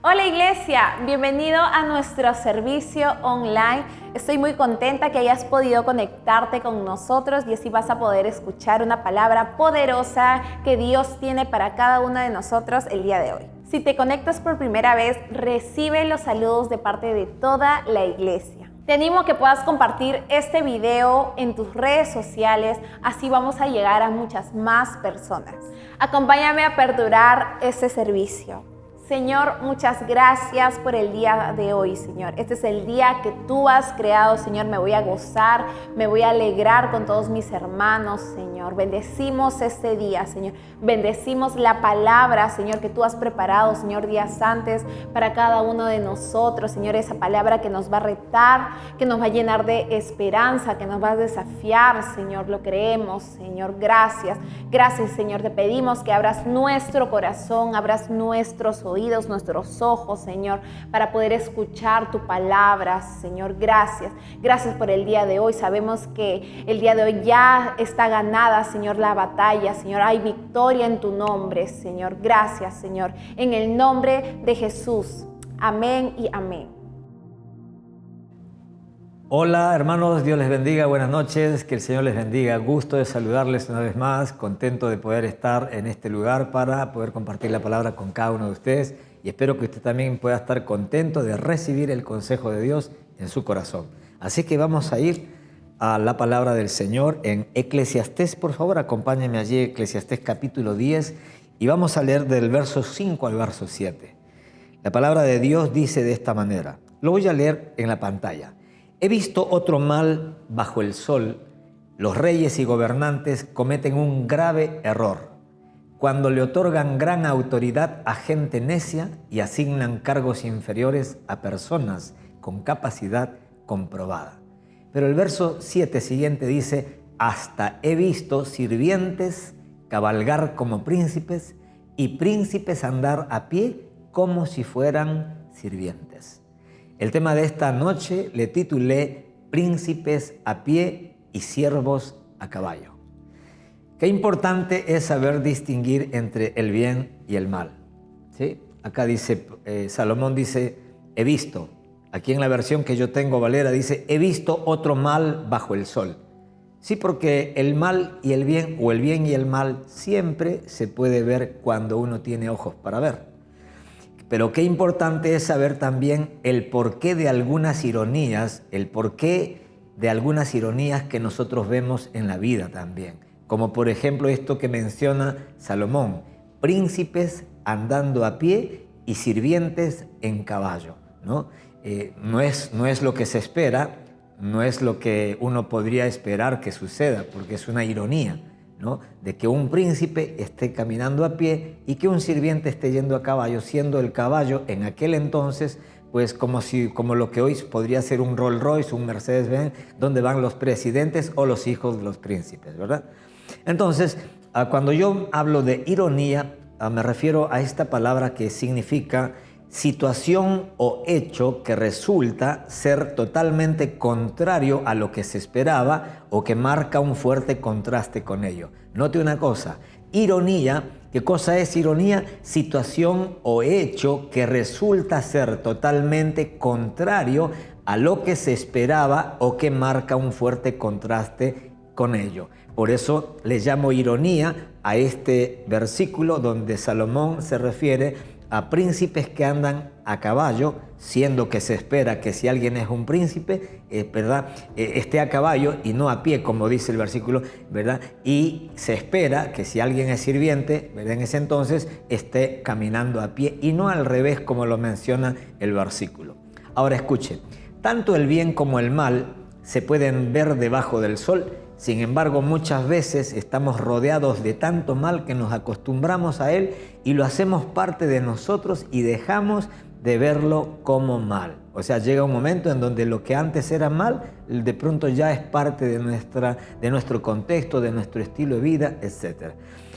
Hola iglesia, bienvenido a nuestro servicio online. Estoy muy contenta que hayas podido conectarte con nosotros y así vas a poder escuchar una palabra poderosa que Dios tiene para cada uno de nosotros el día de hoy. Si te conectas por primera vez, recibe los saludos de parte de toda la iglesia. Te animo a que puedas compartir este video en tus redes sociales, así vamos a llegar a muchas más personas. Acompáñame a aperturar este servicio. Señor, muchas gracias por el día de hoy, Señor. Este es el día que tú has creado, Señor. Me voy a gozar, me voy a alegrar con todos mis hermanos, Señor. Bendecimos este día, Señor. Bendecimos la palabra, Señor, que tú has preparado, Señor, días antes para cada uno de nosotros, Señor. Esa palabra que nos va a retar, que nos va a llenar de esperanza, que nos va a desafiar, Señor. Lo creemos, Señor. Gracias. Gracias, Señor. Te pedimos que abras nuestro corazón, abras nuestros oídos, nuestros ojos, Señor, para poder escuchar tu palabra, Señor. Gracias. Gracias por el día de hoy. Sabemos que el día de hoy ya está ganada, Señor, la batalla, Señor. Hay victoria en tu nombre, Señor. Gracias, Señor. En el nombre de Jesús. Amén y amén. Hola hermanos, Dios les bendiga, buenas noches, que el Señor les bendiga. Gusto de saludarles una vez más, contento de poder estar en este lugar para poder compartir la palabra con cada uno de ustedes y espero que usted también pueda estar contento de recibir el consejo de Dios en su corazón. Así que vamos a ir a la palabra del Señor en Eclesiastés. Por favor, acompáñenme allí, Eclesiastés capítulo 10, y vamos a leer del verso 5 al verso 7. La palabra de Dios dice de esta manera, lo voy a leer en la pantalla. He visto otro mal bajo el sol. Los reyes y gobernantes cometen un grave error cuando le otorgan gran autoridad a gente necia y asignan cargos inferiores a personas con capacidad comprobada. Pero el verso 7 siguiente dice, hasta he visto sirvientes cabalgar como príncipes y príncipes andar a pie como si fueran sirvientes. El tema de esta noche le titulé Príncipes a pie y siervos a caballo. Qué importante es saber distinguir entre el bien y el mal. ¿Sí? Acá dice, Salomón dice, he visto. Aquí en la versión que yo tengo, Valera, dice, he visto otro mal bajo el sol. Sí, porque el mal y el bien, o el bien y el mal, siempre se puede ver cuando uno tiene ojos para ver. Pero qué importante es saber también el porqué de algunas ironías, que nosotros vemos en la vida también. Como por ejemplo esto que menciona Salomón, príncipes andando a pie y sirvientes en caballo, ¿no? No es lo que se espera, no es lo que uno podría esperar que suceda, porque es una ironía, ¿no? De que un príncipe esté caminando a pie y que un sirviente esté yendo a caballo, siendo el caballo en aquel entonces pues como lo que hoy podría ser un Rolls Royce, un Mercedes-Benz, donde van los presidentes o los hijos de los príncipes, ¿verdad? Entonces, cuando yo hablo de ironía, me refiero a esta palabra que significa situación o hecho que resulta ser totalmente contrario a lo que se esperaba o que marca un fuerte contraste con ello. Note una cosa, ironía, ¿qué cosa es ironía? Situación o hecho que resulta ser totalmente contrario a lo que se esperaba o que marca un fuerte contraste con ello. Por eso le llamo ironía a este versículo donde Salomón se refiere a príncipes que andan a caballo, siendo que se espera que si alguien es un príncipe, ¿verdad? Esté a caballo y no a pie, como dice el versículo, ¿verdad? Y se espera que si alguien es sirviente, ¿verdad? En ese entonces esté caminando a pie y no al revés como lo menciona el versículo. Ahora escuchen, tanto el bien como el mal se pueden ver debajo del sol. Sin embargo, muchas veces estamos rodeados de tanto mal que nos acostumbramos a él y lo hacemos parte de nosotros y dejamos de verlo como mal. O sea, llega un momento en donde lo que antes era mal, de pronto ya es parte de nuestro contexto, de nuestro estilo de vida, etc.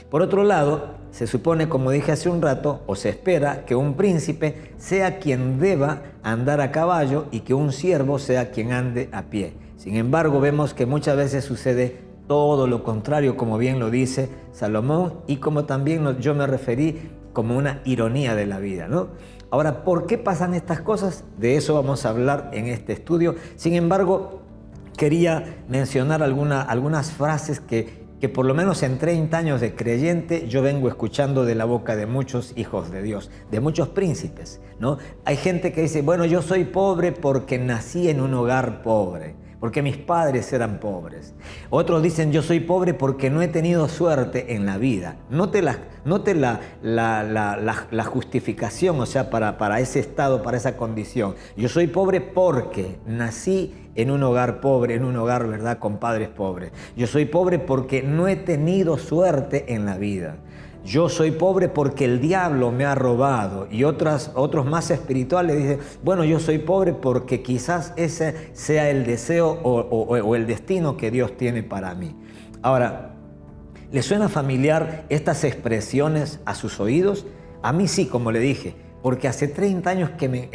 Por otro lado, se supone, como dije hace un rato, o se espera que un príncipe sea quien deba andar a caballo y que un siervo sea quien ande a pie. Sin embargo, vemos que muchas veces sucede todo lo contrario, como bien lo dice Salomón, y como también yo me referí como una ironía de la vida, ¿no? Ahora, ¿por qué pasan estas cosas? De eso vamos a hablar en este estudio. Sin embargo, quería mencionar algunas frases que por lo menos en 30 años de creyente yo vengo escuchando de la boca de muchos hijos de Dios, de muchos príncipes, ¿no? Hay gente que dice, bueno, yo soy pobre porque nací en un hogar pobre, porque mis padres eran pobres. Otros dicen, yo soy pobre porque no he tenido suerte en la vida. Note la justificación, o sea, para ese estado, para esa condición. Yo soy pobre porque nací en un hogar pobre, en un hogar, ¿verdad?, con padres pobres. Yo soy pobre porque no he tenido suerte en la vida. Yo soy pobre porque el diablo me ha robado. Y otros más espirituales dicen, bueno, yo soy pobre porque quizás ese sea el deseo o el destino que Dios tiene para mí. Ahora, ¿le suena familiar estas expresiones a sus oídos? A mí sí, como le dije, porque hace 30 años que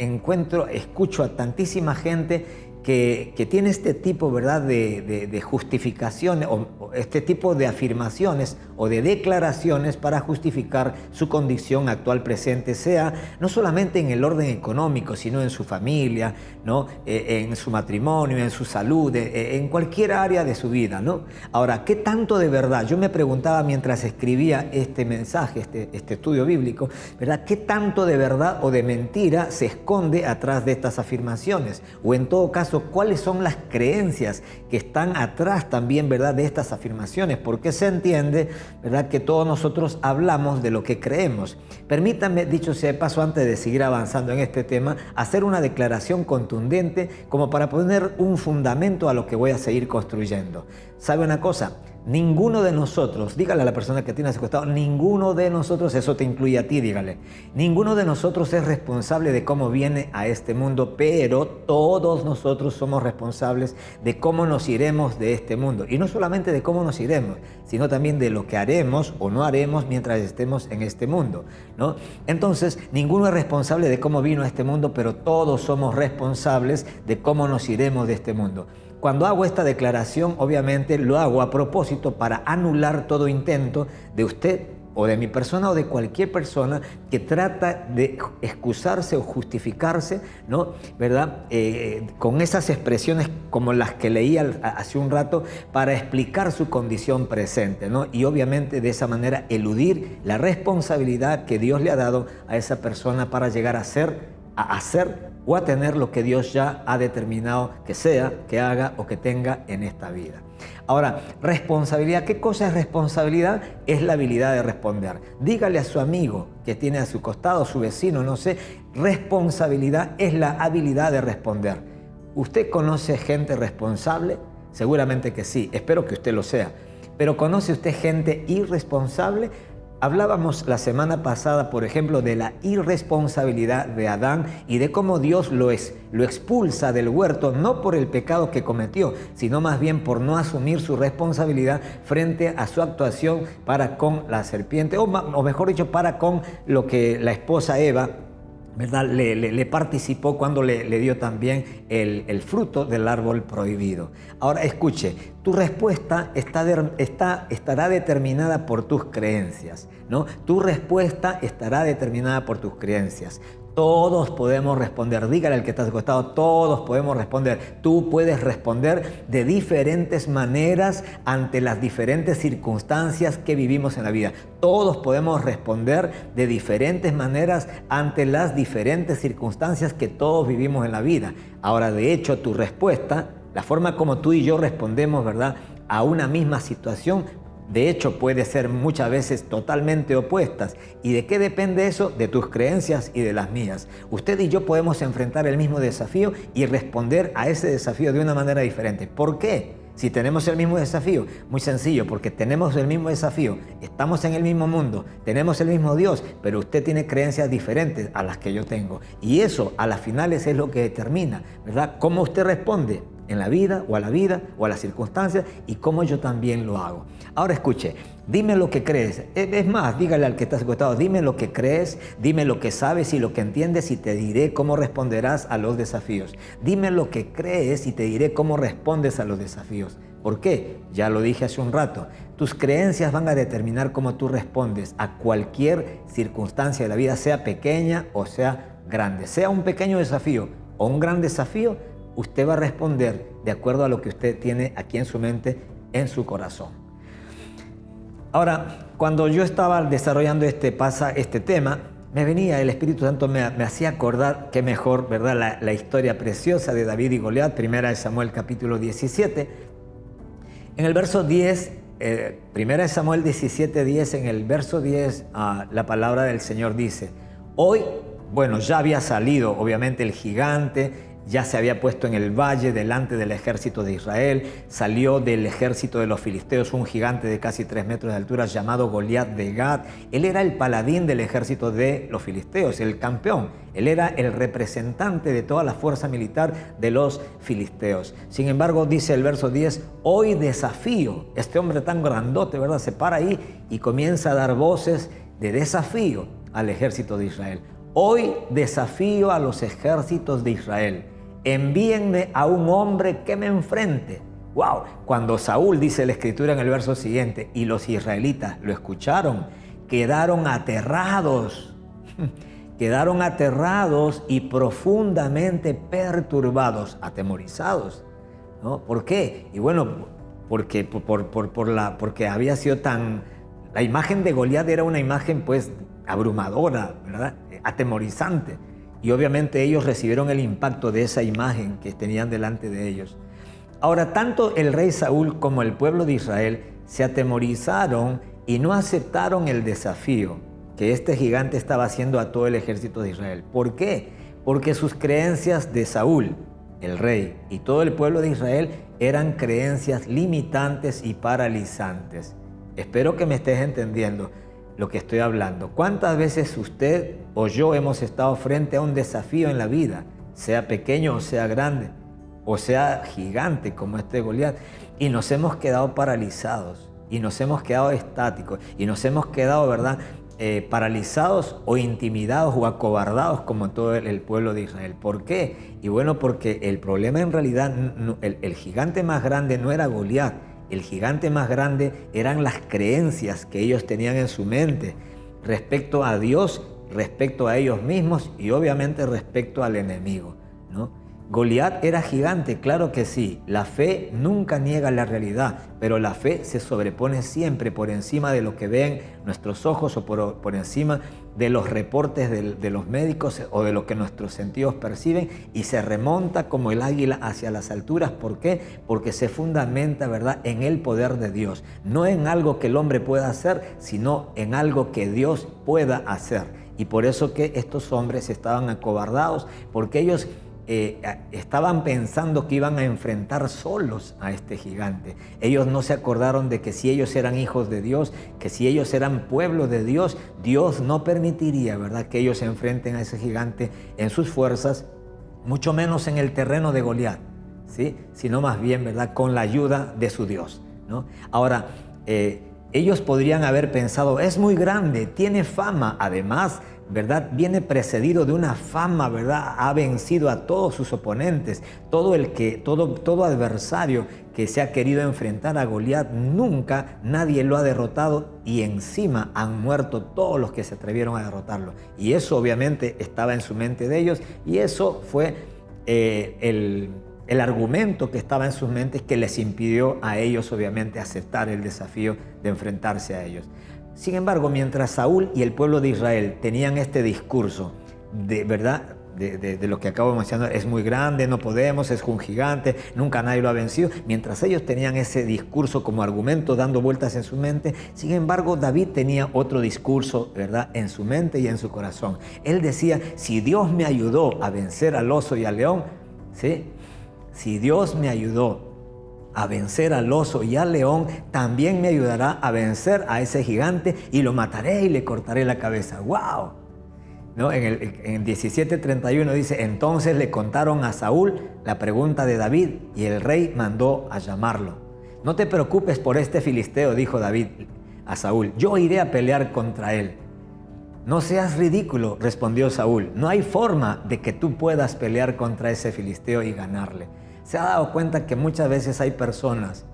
escucho a tantísima gente que tiene este tipo, ¿verdad?, de justificaciones o este tipo de afirmaciones o de declaraciones para justificar su condición actual presente, sea no solamente en el orden económico, sino en su familia, ¿no?, en su matrimonio, en su salud, en cualquier área de su vida, ¿no? Ahora, ¿qué tanto de verdad? Yo me preguntaba mientras escribía este mensaje, este estudio bíblico, ¿verdad?, ¿qué tanto de verdad o de mentira se esconde atrás de estas afirmaciones? O en todo caso, ¿cuáles son las creencias que están atrás también, ¿verdad?, de estas afirmaciones? Porque se entiende, ¿verdad?, que todos nosotros hablamos de lo que creemos. Permítanme, dicho sea de paso, antes de seguir avanzando en este tema, hacer una declaración contundente como para poner un fundamento a lo que voy a seguir construyendo. ¿Sabe una cosa? Ninguno de nosotros, dígale a la persona que tiene a su costado, ninguno de nosotros, eso te incluye a ti, dígale, ninguno de nosotros es responsable de cómo viene a este mundo, pero todos nosotros somos responsables de cómo nos iremos de este mundo. Y no solamente de cómo nos iremos, sino también de lo que haremos o no haremos mientras estemos en este mundo, ¿no? Entonces, ninguno es responsable de cómo vino a este mundo, pero todos somos responsables de cómo nos iremos de este mundo. Cuando hago esta declaración, obviamente lo hago a propósito para anular todo intento de usted o de mi persona o de cualquier persona que trata de excusarse o justificarse, ¿no?, ¿verdad?, con esas expresiones como las que leí hace un rato para explicar su condición presente, ¿no? Y obviamente de esa manera eludir la responsabilidad que Dios le ha dado a esa persona para llegar a hacer o a tener lo que Dios ya ha determinado que sea, que haga o que tenga en esta vida. Ahora, responsabilidad. ¿Qué cosa es responsabilidad? Es la habilidad de responder. Dígale a su amigo que tiene a su costado, su vecino, no sé, responsabilidad es la habilidad de responder. ¿Usted conoce gente responsable? Seguramente que sí, espero que usted lo sea. Pero ¿conoce usted gente irresponsable? Hablábamos la semana pasada, por ejemplo, de la irresponsabilidad de Adán y de cómo Dios lo expulsa del huerto, no por el pecado que cometió, sino más bien por no asumir su responsabilidad frente a su actuación para con la serpiente, o mejor dicho, para con lo que la esposa Eva, ¿verdad?, le participó cuando le dio también el fruto del árbol prohibido. Ahora escuche, tu respuesta estará determinada por tus creencias, ¿no? Tu respuesta estará determinada por tus creencias. Todos podemos responder, dígale al que está a su costado, todos podemos responder. Tú puedes responder de diferentes maneras ante las diferentes circunstancias que vivimos en la vida. Todos podemos responder de diferentes maneras ante las diferentes circunstancias que todos vivimos en la vida. Ahora, de hecho, tu respuesta, la forma como tú y yo respondemos, ¿verdad?, a una misma situación, de hecho, puede ser muchas veces totalmente opuestas. ¿Y de qué depende eso? De tus creencias y de las mías. Usted y yo podemos enfrentar el mismo desafío y responder a ese desafío de una manera diferente. ¿Por qué? Si tenemos el mismo desafío, muy sencillo, porque tenemos el mismo desafío, estamos en el mismo mundo, tenemos el mismo Dios, pero usted tiene creencias diferentes a las que yo tengo. Y eso, a las finales, es lo que determina, ¿verdad?, cómo usted responde en la vida o a las circunstancias y cómo yo también lo hago. Ahora escuche, dime lo que crees. Es más, dígale al que está acostado, dime lo que crees, dime lo que sabes y lo que entiendes y te diré cómo responderás a los desafíos. Dime lo que crees y te diré cómo respondes a los desafíos. ¿Por qué? Ya lo dije hace un rato. Tus creencias van a determinar cómo tú respondes a cualquier circunstancia de la vida, sea pequeña o sea grande. Sea un pequeño desafío o un gran desafío, usted va a responder de acuerdo a lo que usted tiene aquí en su mente, en su corazón. Ahora, cuando yo estaba desarrollando este tema, me venía el Espíritu Santo, me hacía acordar, qué mejor, ¿verdad? La historia preciosa de David y Goliat, 1 Samuel capítulo 17. En el verso 10, 1 Samuel 17, 10, en el verso 10, la palabra del Señor dice, hoy, bueno, ya había salido, obviamente, el gigante, ya se había puesto en el valle delante del ejército de Israel, salió del ejército de los filisteos un gigante de casi 3 metros de altura llamado Goliat de Gat. Él era el paladín del ejército de los filisteos, el campeón. Él era el representante de toda la fuerza militar de los filisteos. Sin embargo, dice el verso 10, hoy desafío, este hombre tan grandote, ¿verdad? Se para ahí y comienza a dar voces de desafío al ejército de Israel. Hoy desafío a los ejércitos de Israel. Envíenme a un hombre que me enfrente. ¡Wow! Cuando Saúl, dice la Escritura en el verso siguiente, y los israelitas lo escucharon, quedaron aterrados. Quedaron aterrados y profundamente perturbados, atemorizados, ¿no? ¿Por qué? Y bueno, porque había sido tan... La imagen de Goliat era una imagen pues abrumadora, ¿verdad? Atemorizante. Y obviamente ellos recibieron el impacto de esa imagen que tenían delante de ellos. Ahora, tanto el rey Saúl como el pueblo de Israel se atemorizaron y no aceptaron el desafío que este gigante estaba haciendo a todo el ejército de Israel. ¿Por qué? Porque sus creencias de Saúl, el rey, y todo el pueblo de Israel eran creencias limitantes y paralizantes. Espero que me estés entendiendo lo que estoy hablando. ¿Cuántas veces usted o yo hemos estado frente a un desafío en la vida, sea pequeño o sea grande, o sea gigante como este Goliat, y nos hemos quedado paralizados, y nos hemos quedado estáticos, y nos hemos quedado, ¿verdad?, paralizados o intimidados o acobardados como todo el pueblo de Israel? ¿Por qué? Y bueno, porque el problema en realidad, el gigante más grande no era Goliat. El gigante más grande eran las creencias que ellos tenían en su mente respecto a Dios, respecto a ellos mismos y obviamente respecto al enemigo, ¿no? Goliat era gigante, claro que sí. La fe nunca niega la realidad, pero la fe se sobrepone siempre por encima de lo que ven nuestros ojos o por encima de los reportes de los médicos o de lo que nuestros sentidos perciben, y se remonta como el águila hacia las alturas. ¿Por qué? Porque se fundamenta, ¿verdad?, en el poder de Dios, no en algo que el hombre pueda hacer, sino en algo que Dios pueda hacer. Y por eso que estos hombres estaban acobardados, porque ellos estaban pensando que iban a enfrentar solos a este gigante. Ellos no se acordaron de que si ellos eran hijos de Dios, que si ellos eran pueblo de Dios, Dios no permitiría, ¿verdad?, que ellos se enfrenten a ese gigante en sus fuerzas, mucho menos en el terreno de Goliat, ¿sí?, sino más bien, ¿verdad?, con la ayuda de su Dios, ¿no? Ahora, ellos podrían haber pensado, es muy grande, tiene fama, además, ¿verdad?, viene precedido de una fama, ¿verdad?, ha vencido a todos sus oponentes. Todo adversario que se ha querido enfrentar a Goliat, nunca nadie lo ha derrotado, y encima han muerto todos los que se atrevieron a derrotarlo. Y eso obviamente estaba en su mente de ellos, y eso fue el argumento que estaba en sus mentes que les impidió a ellos obviamente aceptar el desafío de enfrentarse a ellos. Sin embargo, mientras Saúl y el pueblo de Israel tenían este discurso de verdad, de lo que acabo de mencionar, es muy grande, no podemos, es un gigante, nunca nadie lo ha vencido, mientras ellos tenían ese discurso como argumento dando vueltas en su mente, sin embargo, David tenía otro discurso, ¿verdad?, en su mente y en su corazón. Él decía, si Dios me ayudó a vencer al oso y al león, ¿sí?, si Dios me ayudó a vencer al oso y al león, también me ayudará a vencer a ese gigante y lo mataré y le cortaré la cabeza. ¡Wow! ¿No? En 17:31 dice, entonces le contaron a Saúl la pregunta de David y el rey mandó a llamarlo. No te preocupes por este filisteo, dijo David a Saúl, yo iré a pelear contra él. No seas ridículo, respondió Saúl, no hay forma de que tú puedas pelear contra ese filisteo y ganarle. ¿Se ha dado cuenta que muchas veces hay personas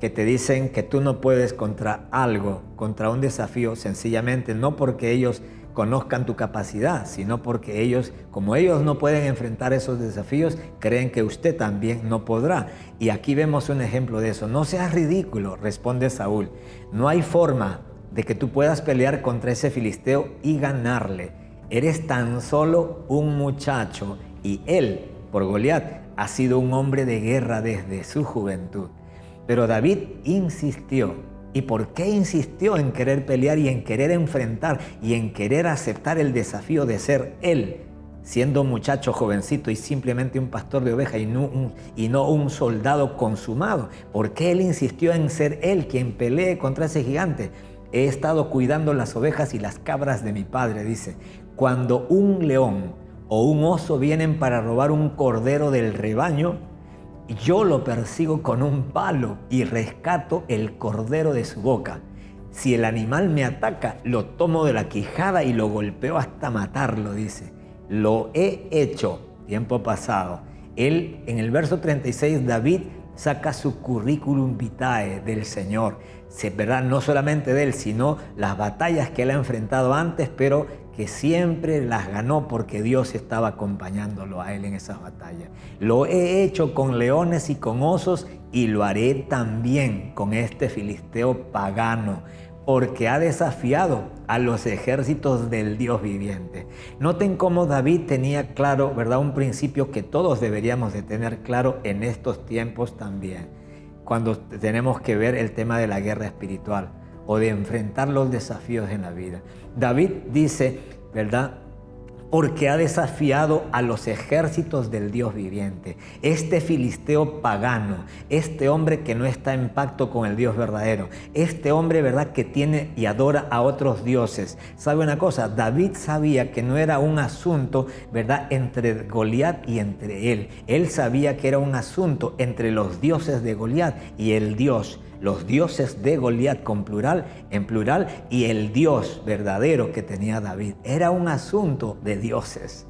que te dicen que tú no puedes contra algo, contra un desafío, sencillamente no porque ellos conozcan tu capacidad, sino porque ellos, como ellos no pueden enfrentar esos desafíos, creen que usted también no podrá. Y aquí vemos un ejemplo de eso. No seas ridículo, responde Saúl. No hay forma de que tú puedas pelear contra ese filisteo y ganarle. Eres tan solo un muchacho y él, por Goliat, ha sido un hombre de guerra desde su juventud. Pero David insistió. ¿Y por qué insistió en querer pelear y en querer enfrentar y en querer aceptar el desafío de ser él, siendo un muchacho jovencito y simplemente un pastor de ovejas y no un soldado consumado? ¿Por qué él insistió en ser él quien pelee contra ese gigante? He estado cuidando las ovejas y las cabras de mi padre, dice. Cuando un león o un oso vienen para robar un cordero del rebaño, yo lo persigo con un palo y rescato el cordero de su boca. Si el animal me ataca, lo tomo de la quijada y lo golpeo hasta matarlo, dice. Lo he hecho, tiempo pasado. Él, en el verso 36, David saca su currículum vitae del Señor. ¿Verdad? No solamente de él, sino las batallas que él ha enfrentado antes, pero que siempre las ganó porque Dios estaba acompañándolo a él en esas batallas. Lo he hecho con leones y con osos y lo haré también con este filisteo pagano, porque ha desafiado a los ejércitos del Dios viviente. Noten cómo David tenía claro, ¿verdad?, un principio que todos deberíamos de tener claro en estos tiempos también, cuando tenemos que ver el tema de la guerra espiritual o de enfrentar los desafíos en la vida. David dice, ¿verdad?, porque ha desafiado a los ejércitos del Dios viviente. Este filisteo pagano, este hombre que no está en pacto con el Dios verdadero, este hombre, ¿verdad?, que tiene y adora a otros dioses. ¿Sabe una cosa? David sabía que no era un asunto, ¿verdad?, entre Goliat y entre él. Él sabía que era un asunto entre los dioses de Goliat y el Dios. Los dioses de Goliat en plural, y el Dios verdadero que tenía David. Era un asunto de dioses.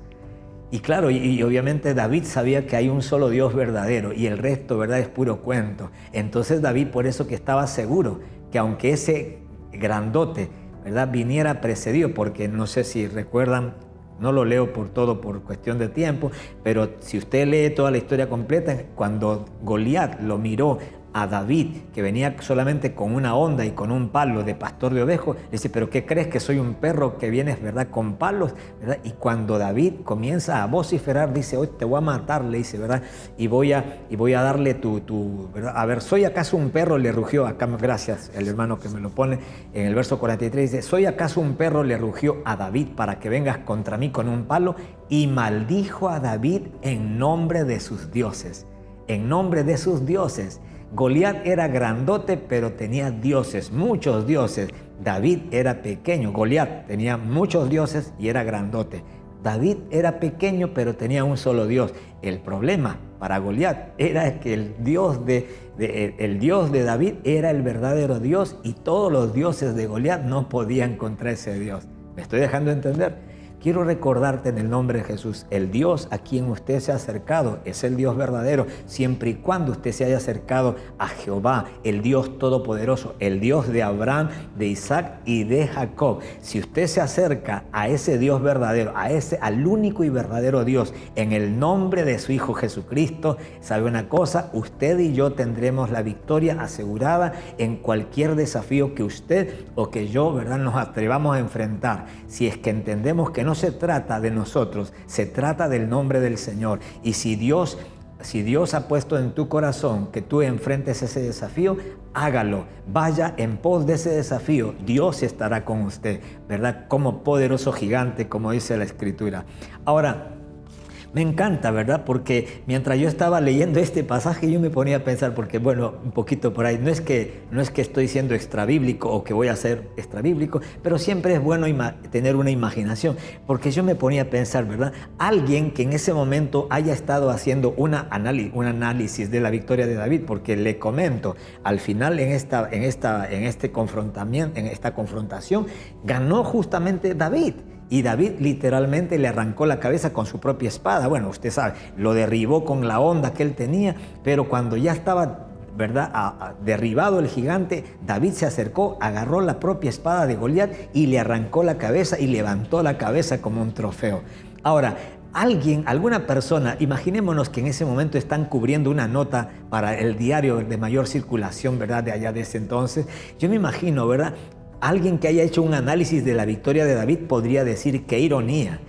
Y claro, y obviamente David sabía que hay un solo Dios verdadero y el resto, ¿verdad?, es puro cuento. Entonces David, por eso que estaba seguro que aunque ese grandote, ¿verdad?, viniera precedido, porque no sé si recuerdan, no lo leo por todo por cuestión de tiempo, pero si usted lee toda la historia completa, cuando Goliat lo miró a David, que venía solamente con una honda y con un palo de pastor de ovejas, le dice, ¿pero qué crees, que soy un perro que vienes, ¿verdad?, con palos? ¿Verdad? Y cuando David comienza a vociferar, dice, hoy te voy a matar, le dice, ¿verdad? Y voy a darle ¿verdad? A ver, ¿soy acaso un perro? Le rugió, acá, gracias, el hermano que me lo pone, en el verso 43, dice, ¿soy acaso un perro? Le rugió a David para que vengas contra mí con un palo, y maldijo a David en nombre de sus dioses. En nombre de sus dioses. Goliat era grandote, pero tenía dioses, muchos dioses. David era pequeño. Goliat tenía muchos dioses y era grandote. David era pequeño, pero tenía un solo Dios. El problema para Goliat era que el Dios de David era el verdadero Dios y todos los dioses de Goliat no podían contra ese Dios. ¿Me estoy dejando entender? Quiero recordarte en el nombre de Jesús, el Dios a quien usted se ha acercado es el Dios verdadero, siempre y cuando usted se haya acercado a Jehová, el Dios todopoderoso, el Dios de Abraham, de Isaac y de Jacob. Si usted se acerca a ese Dios verdadero, al único y verdadero Dios, en el nombre de su Hijo Jesucristo, ¿sabe una cosa? Usted y yo tendremos la victoria asegurada en cualquier desafío que usted o que yo, ¿verdad?, nos atrevamos a enfrentar. Si es que entendemos que no se trata de nosotros, se trata del nombre del Señor. Y si Dios ha puesto en tu corazón que tú enfrentes ese desafío, hágalo, vaya en pos de ese desafío. Dios estará con usted, ¿verdad?, como poderoso gigante, como dice la Escritura. Ahora, me encanta, ¿verdad? Porque mientras yo estaba leyendo este pasaje, yo me ponía a pensar, porque bueno, un poquito por ahí, no es que estoy siendo extrabíblico o que voy a ser extrabíblico, pero siempre es bueno tener una imaginación, porque yo me ponía a pensar, ¿verdad? Alguien que en ese momento haya estado haciendo un análisis de la victoria de David, porque le comento, al final en esta confrontación, ganó justamente David. Y David literalmente le arrancó la cabeza con su propia espada. Bueno, usted sabe, lo derribó con la honda que él tenía, pero cuando ya estaba ¿verdad? Derribado el gigante, David se acercó, agarró la propia espada de Goliat y le arrancó la cabeza y levantó la cabeza como un trofeo. Ahora, alguna persona, imaginémonos que en ese momento están cubriendo una nota para el diario de mayor circulación, ¿verdad? De allá de ese entonces. Yo me imagino, ¿verdad? Alguien que haya hecho un análisis de la victoria de David podría decir, qué ironía,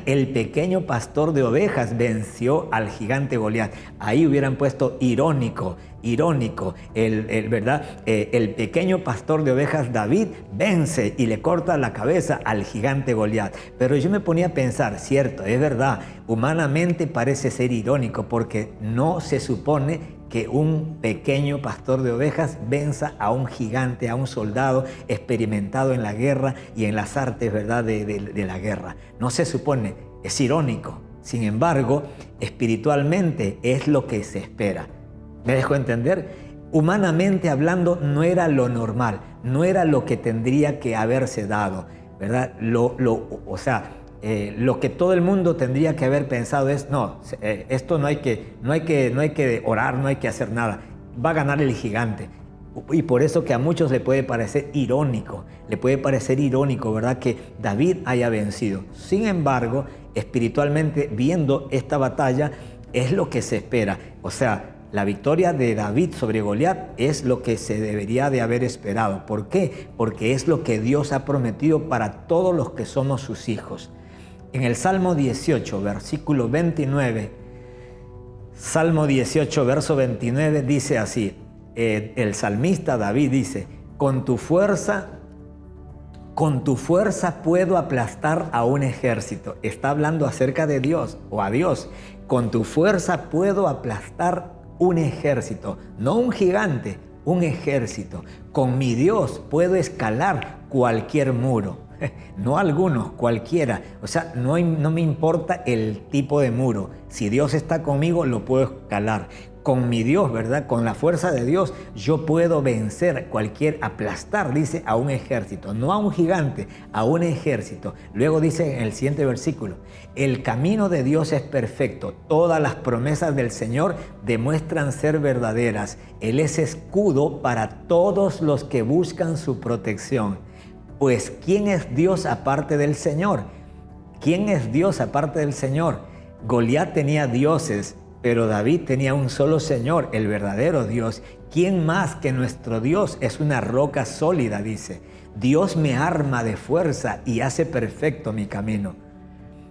el pequeño pastor de ovejas venció al gigante Goliat. Ahí hubieran puesto irónico, ¿verdad? El pequeño pastor de ovejas David vence y le corta la cabeza al gigante Goliat. Pero yo me ponía a pensar, cierto, es verdad, humanamente parece ser irónico porque no se supone que un pequeño pastor de ovejas venza a un gigante, a un soldado experimentado en la guerra y en las artes, ¿verdad?, de la guerra. No se supone, es irónico. Sin embargo, espiritualmente es lo que se espera. ¿Me dejo entender? Humanamente hablando, no era lo normal, no era lo que tendría que haberse dado, ¿verdad? Lo que todo el mundo tendría que haber pensado es, esto no hay que orar, no hay que hacer nada, va a ganar el gigante. Y por eso que a muchos le puede parecer irónico, ¿verdad?, que David haya vencido. Sin embargo, espiritualmente, viendo esta batalla, es lo que se espera. O sea, la victoria de David sobre Goliat es lo que se debería de haber esperado. ¿Por qué? Porque es lo que Dios ha prometido para todos los que somos sus hijos. En el Salmo 18, versículo 29, Salmo 18, verso 29, dice así, el salmista David dice, con tu fuerza puedo aplastar a un ejército. Está hablando acerca de Dios o a Dios. Con tu fuerza puedo aplastar un ejército, no un gigante, un ejército. Con mi Dios puedo escalar cualquier muro. No algunos, cualquiera. O sea, no me importa el tipo de muro. Si Dios está conmigo, lo puedo escalar. Con mi Dios, ¿verdad? Con la fuerza de Dios, yo puedo vencer aplastar, dice, a un ejército. No a un gigante, a un ejército. Luego dice en el siguiente versículo, el camino de Dios es perfecto. Todas las promesas del Señor demuestran ser verdaderas. Él es escudo para todos los que buscan su protección. Pues, ¿quién es Dios aparte del Señor? ¿Quién es Dios aparte del Señor? Goliat tenía dioses, pero David tenía un solo Señor, el verdadero Dios. ¿Quién más que nuestro Dios? Es una roca sólida, dice. Dios me arma de fuerza y hace perfecto mi camino.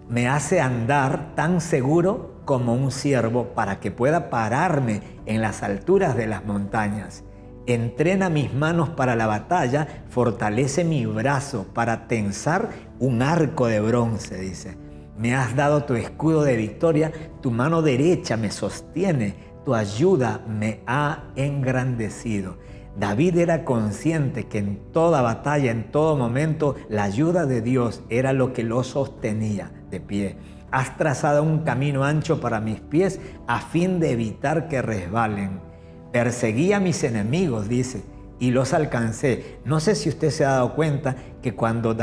Me hace andar tan seguro como un ciervo para que pueda pararme en las alturas de las montañas. Entrena mis manos para la batalla, fortalece mi brazo para tensar un arco de bronce, dice. Me has dado tu escudo de victoria, tu mano derecha me sostiene, tu ayuda me ha engrandecido. David era consciente que en toda batalla, en todo momento, la ayuda de Dios era lo que lo sostenía de pie. Has trazado un camino ancho para mis pies a fin de evitar que resbalen. Perseguí a mis enemigos, dice, y los alcancé. No sé si usted se ha dado cuenta que cuando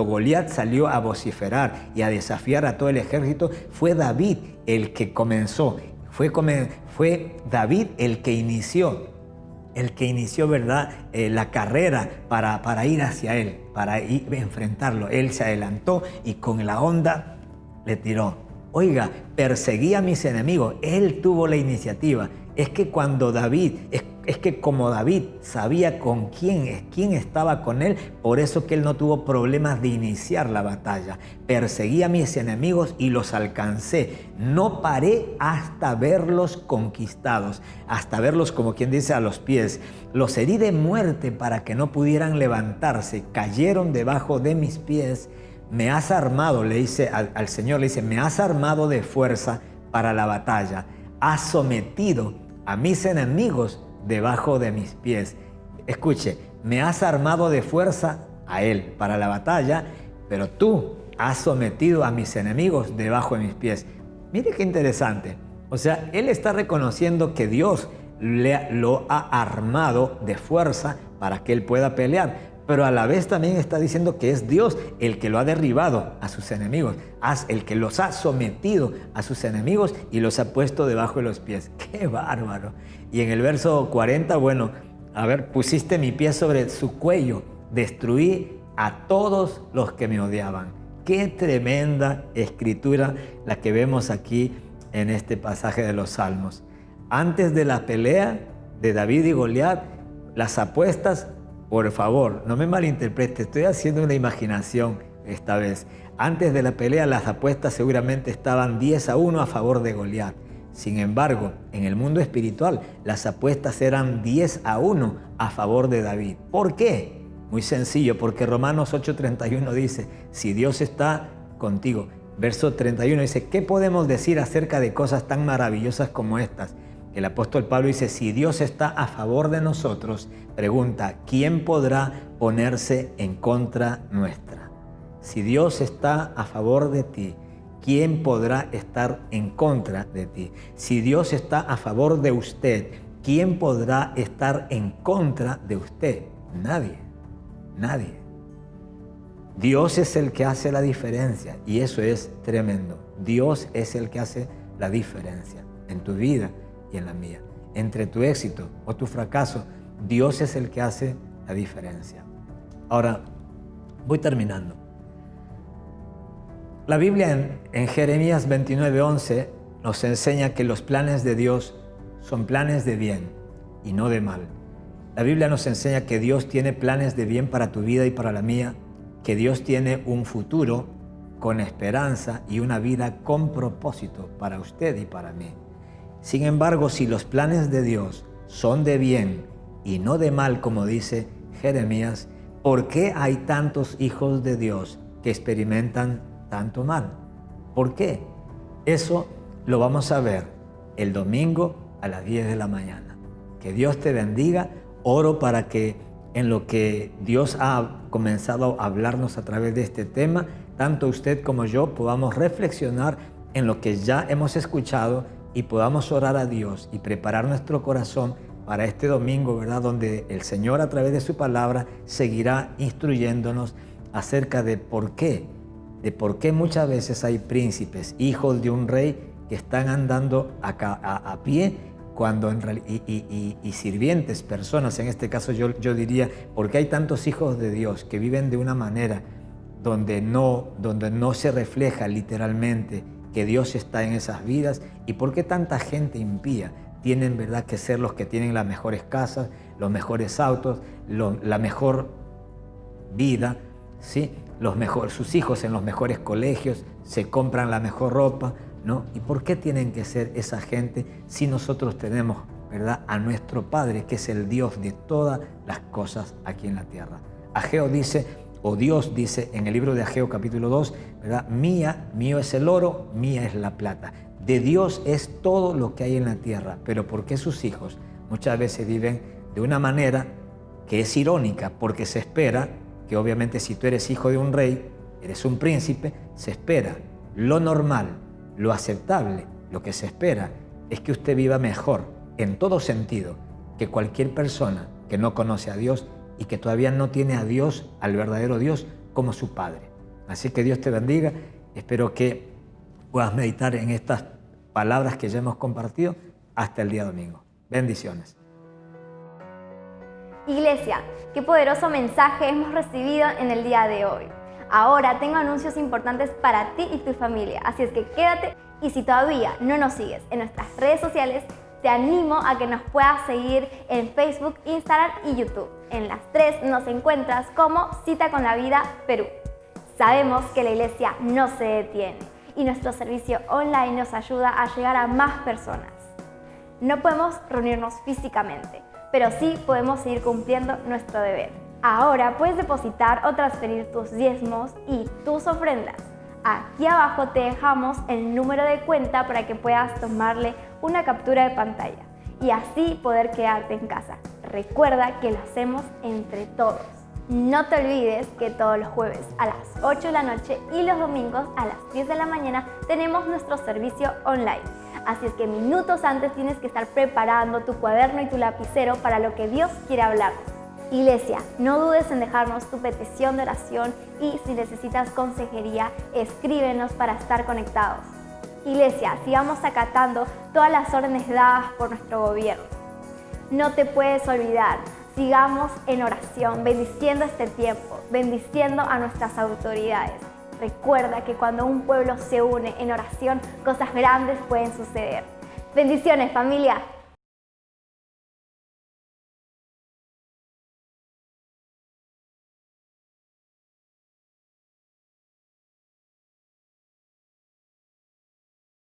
Goliat salió a vociferar y a desafiar a todo el ejército, fue David el que comenzó. Fue David el que inició, ¿verdad?, la carrera para ir hacia él, para ir a enfrentarlo. Él se adelantó y con la onda le tiró. Oiga, perseguí a mis enemigos. Él tuvo la iniciativa. Es que como David sabía con quién estaba con él, por eso que él no tuvo problemas de iniciar la batalla. Perseguí a mis enemigos y los alcancé. No paré hasta verlos conquistados, hasta verlos, como quien dice, a los pies. Los herí de muerte para que no pudieran levantarse. Cayeron debajo de mis pies. Me has armado, le dice al Señor, le dice, me has armado de fuerza para la batalla. Has sometido a mis enemigos debajo de mis pies. Escuche, me has armado de fuerza a él para la batalla, pero tú has sometido a mis enemigos debajo de mis pies. Mire qué interesante. O sea, él está reconociendo que Dios lo ha armado de fuerza para que él pueda pelear. pero a la vez también está diciendo que es Dios el que lo ha derribado a sus enemigos, el que los ha sometido a sus enemigos y los ha puesto debajo de los pies. ¡Qué bárbaro! Y en el verso 40, bueno, a ver, pusiste mi pie sobre su cuello, destruí a todos los que me odiaban. ¡Qué tremenda escritura la que vemos aquí en este pasaje de los Salmos! Antes de la pelea de David y Goliat, las apuestas, por favor, no me malinterprete, estoy haciendo una imaginación esta vez. Antes de la pelea, las apuestas seguramente estaban 10-1 a favor de Goliat. Sin embargo, en el mundo espiritual, las apuestas eran 10-1 a favor de David. ¿Por qué? Muy sencillo, porque Romanos 8:31 dice, si Dios está contigo. Verso 31 dice, ¿qué podemos decir acerca de cosas tan maravillosas como estas? El apóstol Pablo dice, si Dios está a favor de nosotros, pregunta, ¿quién podrá ponerse en contra nuestra? Si Dios está a favor de ti, ¿quién podrá estar en contra de ti? Si Dios está a favor de usted, ¿quién podrá estar en contra de usted? Nadie, nadie. Dios es el que hace la diferencia y eso es tremendo. Dios es el que hace la diferencia en tu vida y en la mía. Entre tu éxito o tu fracaso, Dios es el que hace la diferencia. Ahora, voy terminando. La Biblia en Jeremías 29:11 nos enseña que los planes de Dios son planes de bien y no de mal. La Biblia nos enseña que Dios tiene planes de bien para tu vida y para la mía, que Dios tiene un futuro con esperanza y una vida con propósito para usted y para mí. Sin embargo, si los planes de Dios son de bien y no de mal, como dice Jeremías, ¿por qué hay tantos hijos de Dios que experimentan tanto mal? ¿Por qué? Eso lo vamos a ver el domingo a las 10 de la mañana. Que Dios te bendiga. Oro para que en lo que Dios ha comenzado a hablarnos a través de este tema, tanto usted como yo podamos reflexionar en lo que ya hemos escuchado y podamos orar a Dios y preparar nuestro corazón para este domingo, ¿verdad? Donde el Señor a través de su palabra seguirá instruyéndonos acerca de por qué muchas veces hay príncipes, hijos de un rey que están andando a pie cuando en realidad, y sirvientes, personas, en este caso yo diría, porque hay tantos hijos de Dios que viven de una manera donde no se refleja literalmente que Dios está en esas vidas, y por qué tanta gente impía tienen, ¿verdad?, que ser los que tienen las mejores casas, los mejores autos, la mejor vida, ¿sí? Sus hijos en los mejores colegios, se compran la mejor ropa, ¿no? ¿Y por qué tienen que ser esa gente si nosotros tenemos, ¿verdad?, a nuestro Padre, que es el Dios de todas las cosas aquí en la tierra? Ageo dice, o Dios dice en el libro de Ageo capítulo 2, ¿verdad?, mío es el oro, mía es la plata. De Dios es todo lo que hay en la tierra, pero ¿por qué sus hijos muchas veces viven de una manera que es irónica? Porque se espera que obviamente si tú eres hijo de un rey, eres un príncipe, se espera lo normal, lo aceptable, lo que se espera es que usted viva mejor en todo sentido que cualquier persona que no conoce a Dios y que todavía no tiene a Dios, al verdadero Dios, como su Padre. Así que Dios te bendiga. Espero que puedas meditar en estas palabras que ya hemos compartido hasta el día domingo. Bendiciones. Iglesia, qué poderoso mensaje hemos recibido en el día de hoy. Ahora tengo anuncios importantes para ti y tu familia, así es que quédate, y si todavía no nos sigues en nuestras redes sociales, te animo a que nos puedas seguir en Facebook, Instagram y YouTube. En las tres nos encuentras como Cita con la Vida Perú. Sabemos que la iglesia no se detiene y nuestro servicio online nos ayuda a llegar a más personas. No podemos reunirnos físicamente, pero sí podemos seguir cumpliendo nuestro deber. Ahora puedes depositar o transferir tus diezmos y tus ofrendas. Aquí abajo te dejamos el número de cuenta para que puedas tomarle una captura de pantalla y así poder quedarte en casa. Recuerda que lo hacemos entre todos. No te olvides que todos los jueves a las 8 de la noche y los domingos a las 10 de la mañana tenemos nuestro servicio online. Así es que minutos antes tienes que estar preparando tu cuaderno y tu lapicero para lo que Dios quiere hablarnos. Iglesia, no dudes en dejarnos tu petición de oración y si necesitas consejería, escríbenos para estar conectados. Iglesia, sigamos acatando todas las órdenes dadas por nuestro gobierno. No te puedes olvidar, sigamos en oración, bendiciendo este tiempo, bendiciendo a nuestras autoridades. Recuerda que cuando un pueblo se une en oración, cosas grandes pueden suceder. Bendiciones, familia.